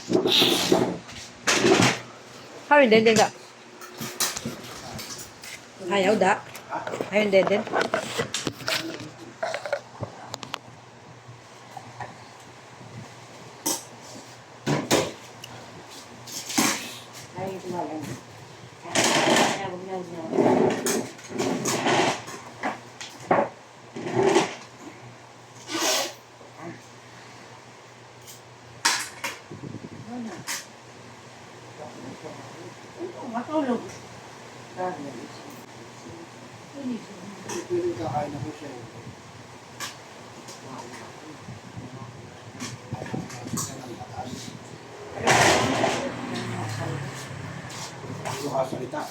Ayun din, din ka. Ayaw da. Ayun din, din. Matulog. Pwede kakain ako siya. Salita.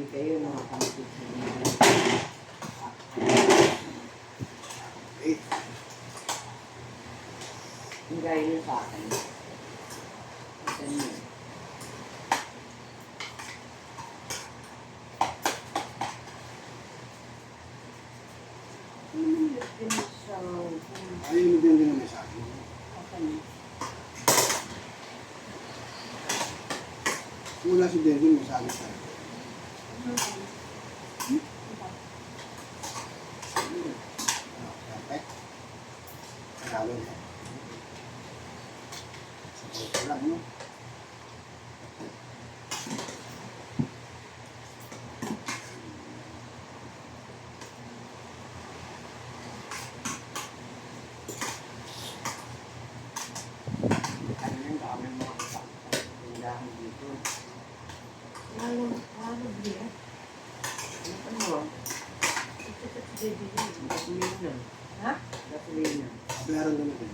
Kayo mga kapatid. Ang gaya niyo sa akin. Isan niyo. Ayun mo din ang mensahe. Wala si Denzel, masabi sa akin. Panalo na. Sa lang, no? Meron naman din.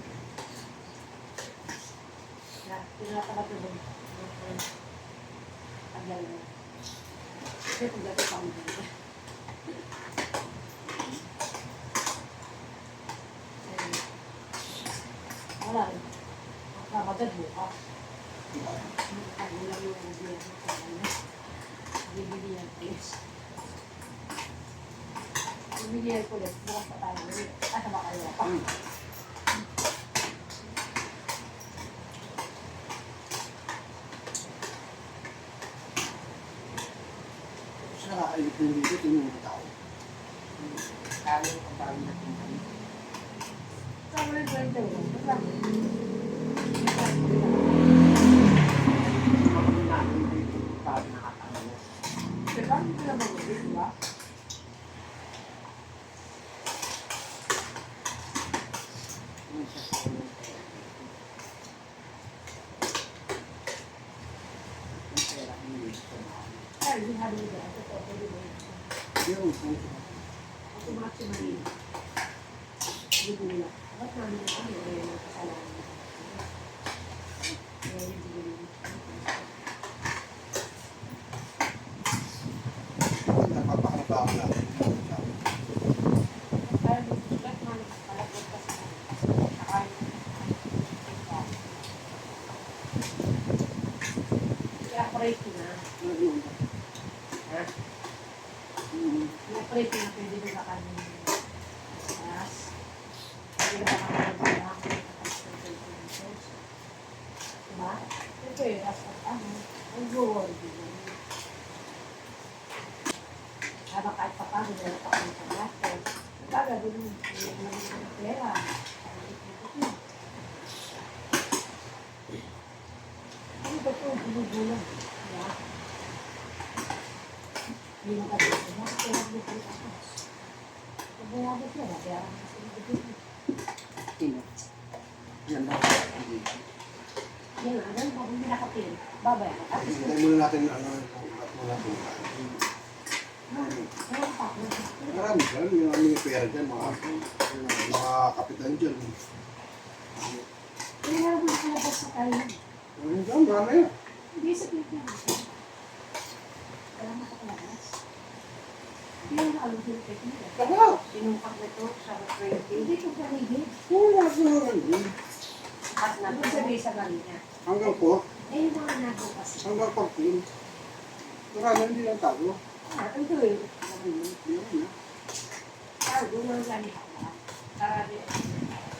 Wala rin. Makakagad bukas. Ang ulam yung bibili sa kanya. Bibili yan, please. Bibili yan ko ulit. Bukas pa tayo. Asa ba kayo? Sa nakakainit ng dito, tingin mo tao. Kaya ang parang natin kami. Saan mo rin kwento? Basta. Diba? Hindi ko na mag-ulit, diba? Ay, hindi sabi nila. Ito po, pwede mo yun. Ako maximally. Bigula. Ba't namin ito? Hindi na kasalanan. Ngayon, bigula. Napapakalapa ako lang. Kaya nagsulat man, palagod ka sa kakain. I-operate ko na. Ha? I-operate ko na pwede ba ka ng gas? Pwede ba ka ng gas? Diba? Ito eh, ang worry ko. Habang kahit pa paano, meron pa kami sa gastos. Baga, doon yung mga pera. Ano ba ito? Ginugulang. Diba? Hindi mo kasi ito. Bakit kaya mo ito ako? Pabayabot na ba? Kaya ang kasi nagiging. Sino? Yan daw. Yan nga, ganun pa kung hindi nakatil. Babayaran ka. Hintay muna natin ano, at muna po. Kaya pa ako. Marami dyan, yung aming pera dyan, mga kapitan dyan. Kaya mo nakalabas sa tayo. Ano dyan, marami yan. Hindi sa Pilipinas. Wala makakalabas. Hindi na alam ko yung technique. Tagal! Sinumpak na ito sa 20. Hindi ko paligid. Wala ko na rin. At Ano sabi sa kanina? Hanggang po, Eh, yung mga nago kasi. hanggang pag-team. Marami hindi lang tago. Ito eh. Yun. Tago lang lang ako. Tarabi.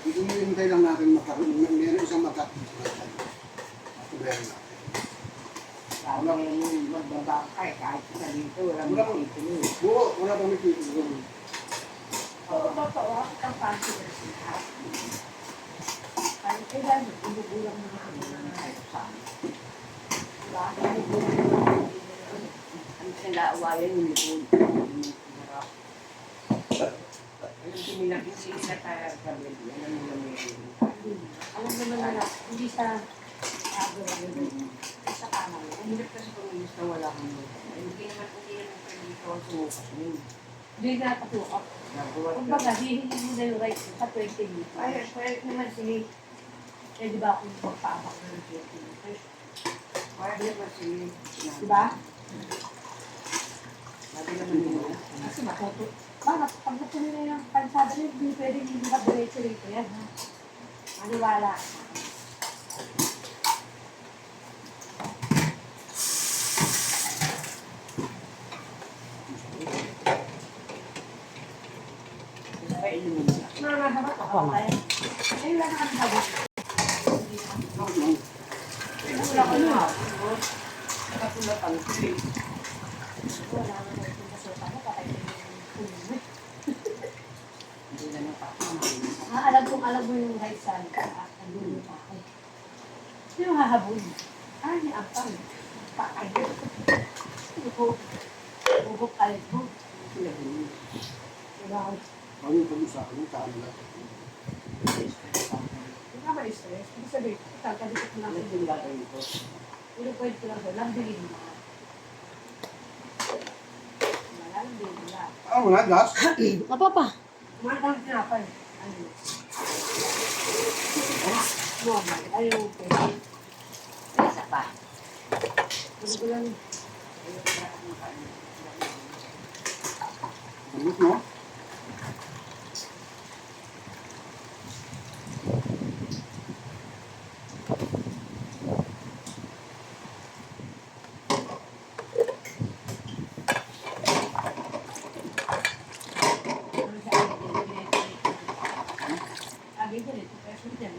Hintay lang natin magkaroon. Meron isang magkakaroon. Meron natin. Wala yung magbabakay kahit sa dito. Walang Wala ko. magtituloy. Oo, wala kami tituloy. Oo, totoo. Ang panty na siya. Kahit kailan, inugulang na ako na Kahit saan. diba? Inugulang na ako. Ang sinaawayan yung likod. Harap. Ayun, sinilagin sila tayo sa bed. Yan ang nilamigin. Alam naman nila, hindi sa agawin. Sa kamay. Ang hirap kasi kumilis na wala kang lupa. Hindi naman pwede dito ang sumukas mo. Hindi na patukap. Nagawa Kung baga, hihingi mo na yung right sa 20 liters. Ay, pwede naman sige. Eh, di ba kung magpaabak na ng 20 liters? Pwede naman sige. Di ba? Pwede naman nila. Kasi matuto. Bakit? Pag natuloy na yung pansada nyo, hindi pwede hindi ka diretso rito yan. Ha? Maniwala. Kaya inumin na. Nakaharap ako. Kaya, ayun lang na kami sagot. Wala ko na. Nakatulatan ko eh. Wala na na yung kasuka mo. Patay na yung puno. Hindi na napakama. Alam mo yung right side ka. Ang dulo pa ako. Sino hahabol? Ni Ampang. Pakay. Bubok kalit mo. Sila din. Diba? Ano yung pag-usapan ng kanila? Hindi ka ma-stress. Ibig sabihin, kakadikit mo lang. Ano yung gagawin ko? Ulo point ko lang doon. Lambingin mo. Malambing mo lang. Ah, wala, gas? Apa pa? Kumakang tinapay. Ano yun? Normal. Ayaw, pwede. Isa pa. Ano ko lang. Ayaw na ako makain. Ano mo? Ano sa akin? Agay din ito. Pero hindi yan.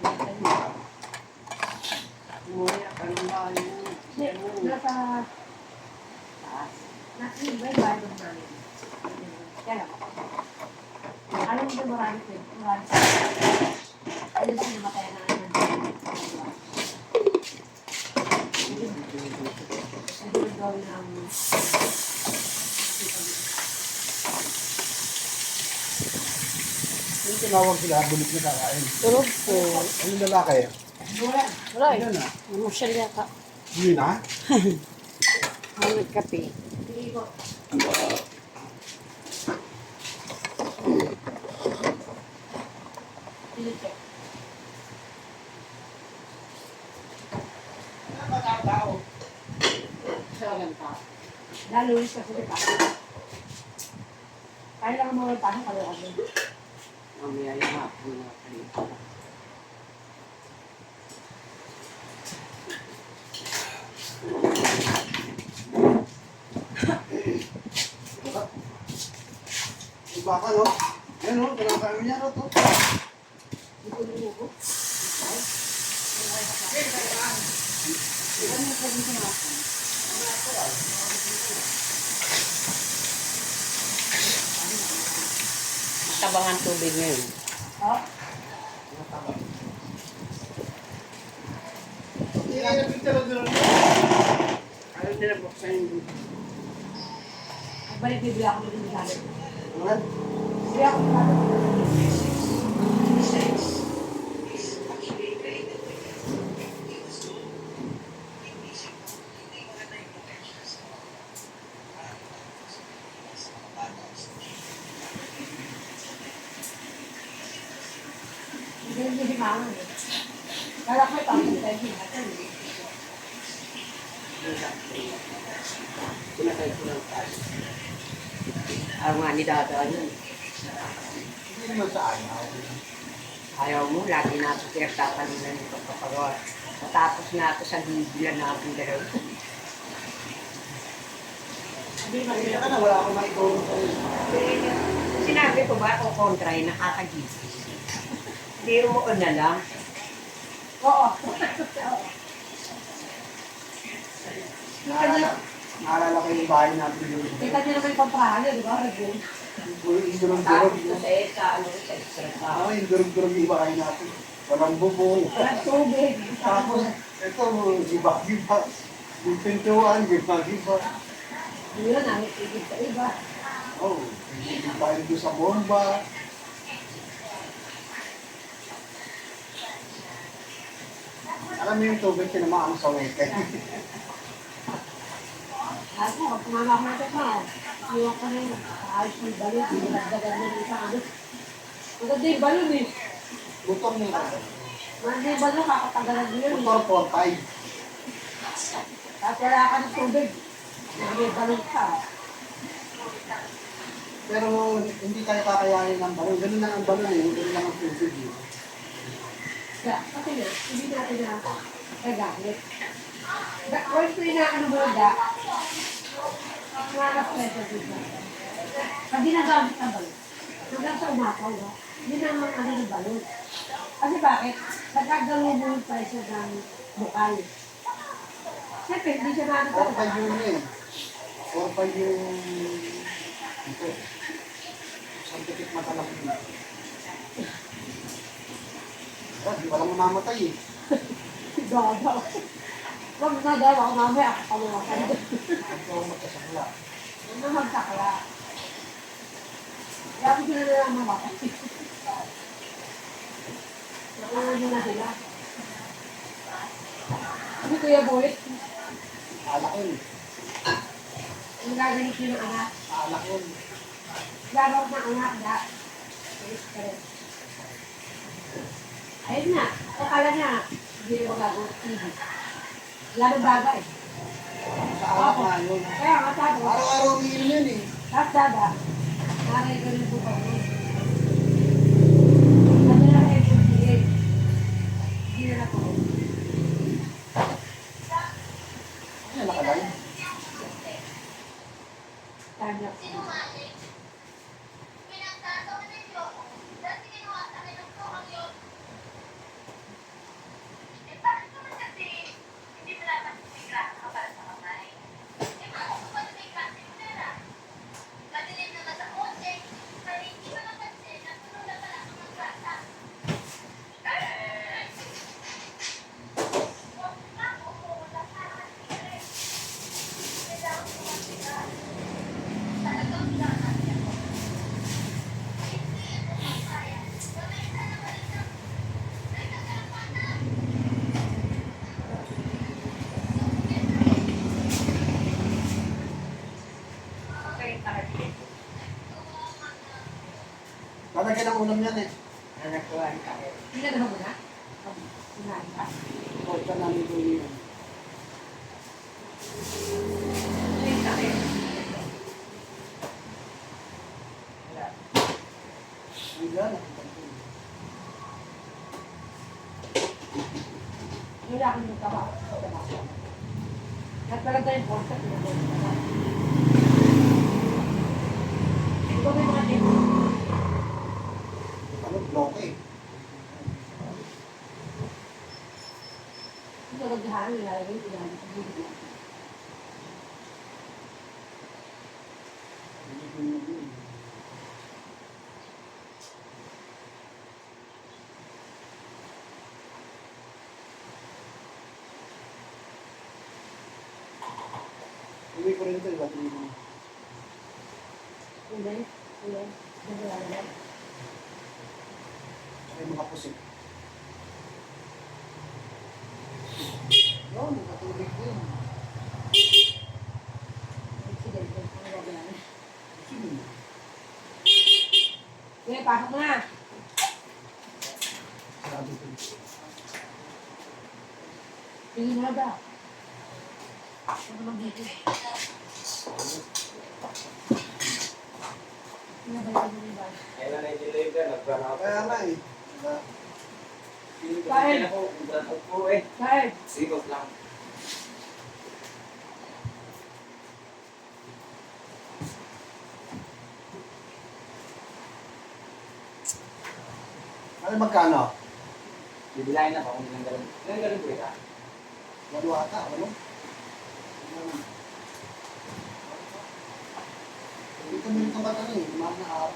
Umuya pa rin ba yung Hindi. Nasa... taas? Nasa yung bayo namin. Kaya lang. Alam mo marami ko. Marami sa ayun sila namatay na naman. Hindi mo gawin ang... Yung tinawag sila, bulit na kakain. Tulog po. Ano lalaki? Wala. Wala eh. Ano na? Emosyal yata. Hindi na? Ang nagkape. Hindi ko. Tinicheck. Sa walang tao. Lalo rin kasi diba? Kaya lang mga pasok kalo kami. Mamaya yung hapon na kayo. baka, no? Yan, no? Kinakain niya na to. Tabangan tubig ngayon. Oh, Hindi nga napintala doon. Ayaw nila buksan yung balik bibili ako dito sa akin. Ano? Bibili ako sa akin. Hindi si mama eh. Kala ko ito, hindi natin eh. sinasay ko ng tayo. Ayaw nga ni Dada yun. Hindi naman sa ayaw. Ayaw mo, lagi natin pinagtatalunan ito kapagawa. Matapos na ito sa bibilan natin dalawa. Hindi ba Kaya ka na, wala akong maitulong sa'yo. Sinabi ko ba ako kontra ay nakakagising? Hindi umuon na lang. Oo. Naalala ko yung bahay natin yun. Kita niyo naman yung pamprano, di ba? Ragul. Yung durog-durog. Tapos na sa extra Ah, yung durog-durog yung bahay natin. Walang bubong. Walang tubig. Tapos, ito, giba-giba. Yung pintuan, giba-giba. Yun, ang ibig sa iba. Oh, hindi tayo doon sa bomba. Alam mo yung tubig, tinamaan sa weke. Ako, pag kumama ko natin pa, iwan ko na yun. Ayos yung balon, dinagdagan na yung isang ano. Maganda yung balon eh. Motor nila. Maganda yung balon, kakatagalan mo yun. Motor 4-5. Tapos wala ka ng tubig. May balon ka. Pero hindi tayo kakayanin ng balon. Ganun lang ang balon eh. Ganun lang ang tubig eh. Kaya, kasi nga, hindi natin na kagamit. Once na inaano mo na, mga pressure dito. Pag ginagamit ng balon, hanggang sa umapaw, no? Hindi naman ano ng balon. Kasi bakit? Nagkagalo mo yung pressure ng bukal. Siyempre, hindi siya maano 4-5 yun eh. 4-5 yung... Ito. Isang tikit mata lang yun. Di pa lang mamamatay eh. Gagaw. Huwag na daw ako mamaya ako paluwakan. Ito ang magkasakla. Huwag na magsakla. Kaya ko sila na lang mamatay. Nakuha nyo na sila. Ano Kuya Boy? Alak yun. Ang gaganit yun ng anak. Alak yun. Gagaw ng anak, da. Ayun na. Akala niya, hindi na magagawa ng TV. Lalo bagay. Sa alak nga yun. Kaya nga sabi, Araw-araw umiinom yun eh. tapos dada, naray ko rin po pa rin. Ano na kayo po siya? Hindi na na po. Ano nakalay? Time lapse. Lalagyan ng ulam yan eh. Nanakuhan ka. Hindi na naman muna. Kunain ka. Huwag ka namin gawin yan. Hanggang Wala akong nagtawa. Nagpalagay yung concept. Ito may mga table. Ito naghahangin, nilalagay, nilalagay sa bibig. Uwi ko rin ito, iba ito. Kulay, kulay. Ito nilalagay. Ay, mga pusik. Yun, nakatubig din. Accident, ito nilalagay. Sige. Okay, pasok mo na. Sabi ko. Tingin mo na daw. Ano naman dito? Pinabayaan mo yung bahay. Kailan na i-deliver, nag-run out. Kaya nga eh. Kain. Ako, nag-run out po eh. Kain. Sikot lang. Ano magkano? Bibilahin na pa kung ilang galon. Ilang galon po ito? Walo ata, walo? Dito mo yung tumatang eh, mahal na araw.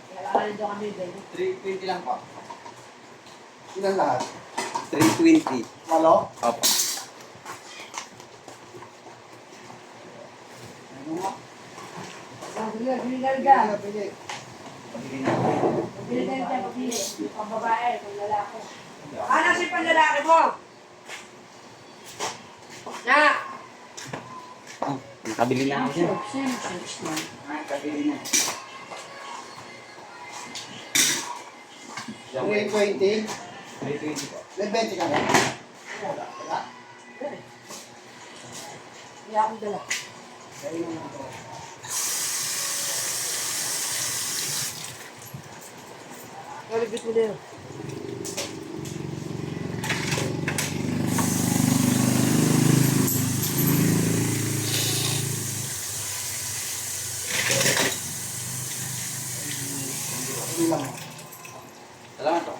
Kailangan nito kami, baby. 320 lang po. Ilan lahat? 320. Walo? Opo. Ano nga? Biligal ka. Pili. Pagiging na. Biligal ka, papili. Yung pang babae, pang lalaki. Ano si pang lalaki mo? Na! Nakabili na ako siya. Same. Nakabili na. 320? 320 po. May 20 ka na? Wala. Wala? Hindi akong dala. Kaya naman ito. Kalibit mo na yun. Hindi lang. Salamat po.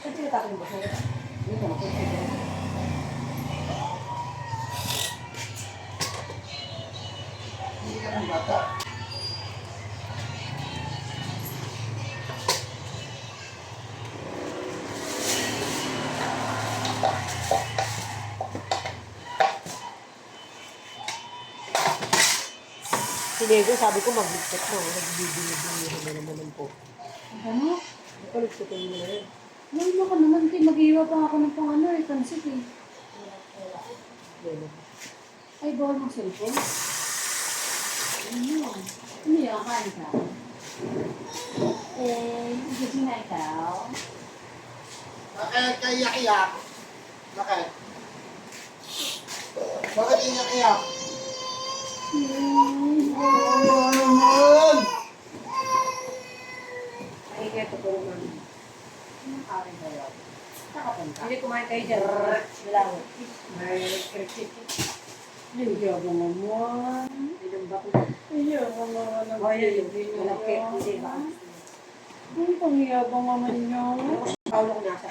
Saan tinatapin mo? Dito, makikita. Hindi ka ng bata. Si Nego, sabi ko mag-ligtot mo. Nagbibili-bili na naman po. Ano? Paligtotin mo na yun. Ano ka naman, Tim? Mag-iwa pa ako ng pang ano eh, pansit eh. Yan. Ay, bawal mong cellphone? Ano yun? Ano yun? Kain ka? Gising na ikaw? Bakit ka iyak-iyak? Bakit? Bakit iyak-iyak? Ano naman? Ay, kaya totoo naman. Anong kain kayo? Nakapun ka? Hindi kumain kayo dyan. Wala ko. May kritik. Hindi ako naman. Ilang bato. Hindi ako naman. O, yun. Walang cake. Hindi ba? Ang pangyabang naman niyo. Paulo ko nasa.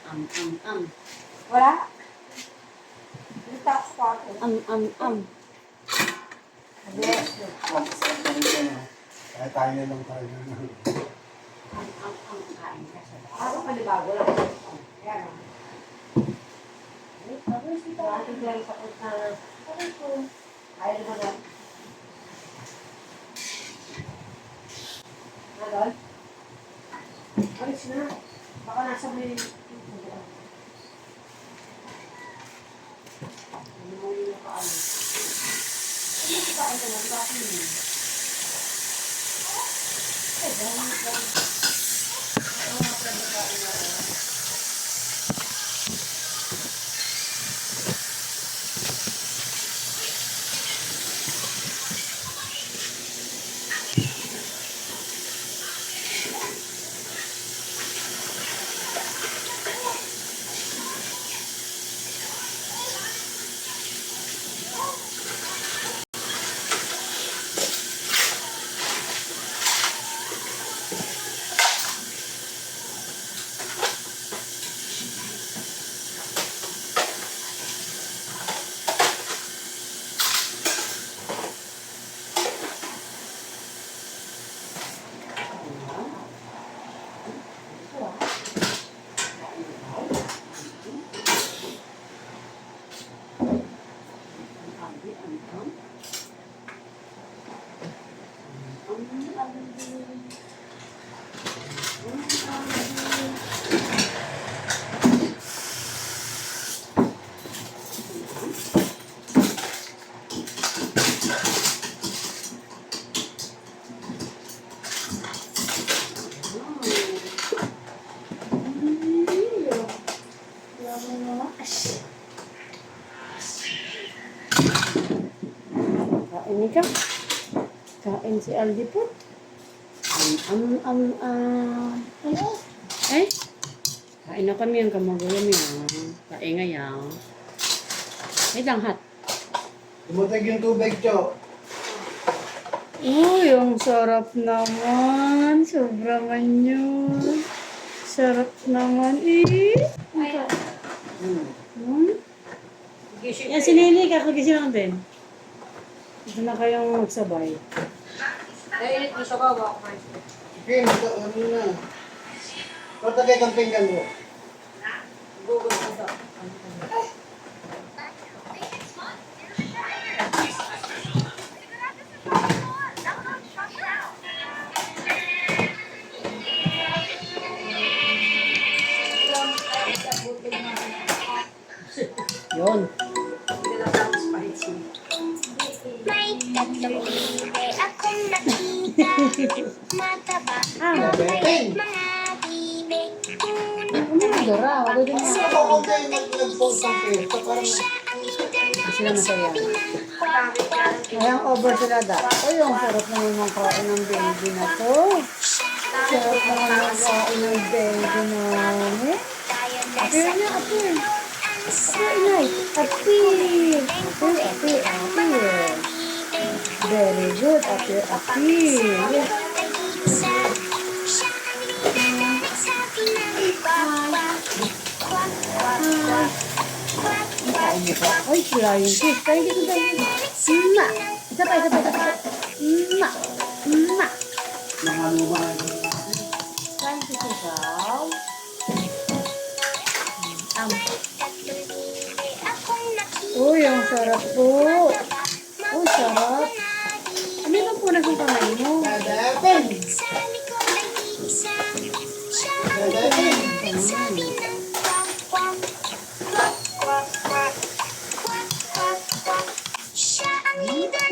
Am. Wala. Hindi tapos pa ako. Am. Yes. Ang sarap na rin yan, ah. Kaya tayo na lang tayo na. Kain ka sa Ako panibago lang. Yan. Tapos ito. Dati ko lang sa kung ayaw naman na. Nadal? Alis na. Baka nasa may... Ano mo yung nakaano? Ano yung kain ka lang? Bakit yun? Eh, dahil lang. Ano nga pala ba kain na? ka. Kain si Aldi po. Ano? Eh? Kain na kami ang kamagulo niya. Kain ngayon. Ay, langhat. Tumutag yung tubig, Cho. Uy, ang sarap naman. Sobra man yun. Sarap naman eh. Yan, si Nini, kakagising lang din. Ito na kayong magsabay. Kim, ano na. Patagay kang pinggan mo. Yun. May tatlong libe akong nakita. Mataba Ah, ang Ping! mga bibe. Dora, wala din Ano na. ba kung kayo nag-post ng pesta? Parang Sila masaya. Kaya over sila dapat. Ay, ang sarap naman ng kain ng baby na to. Sarap naman ng kain ng baby namin. Apir na, apir. Apir, inay. Apir. Apir, apir. Very good. Apir, apir. Ay, flying fish. Tayo dito, tayo dito. Ma. Isa pa, isa pa, isa pa. Ma. Ma. mga lumahan. Flying fish ikaw. Uy, ang sarap po. Uy, sarap. Ano lang po naging kamay mo? Dadapin! Dadapin!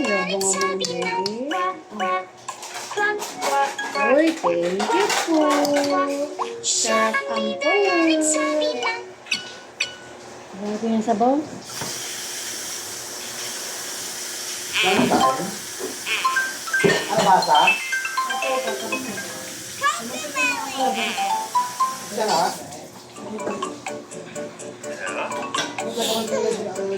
Yabang mo ng baby. Uy, thank you po. Sarap ang po. Lagi ng sabaw. Ano ba? Ano basa? Isa na? Ano ba kung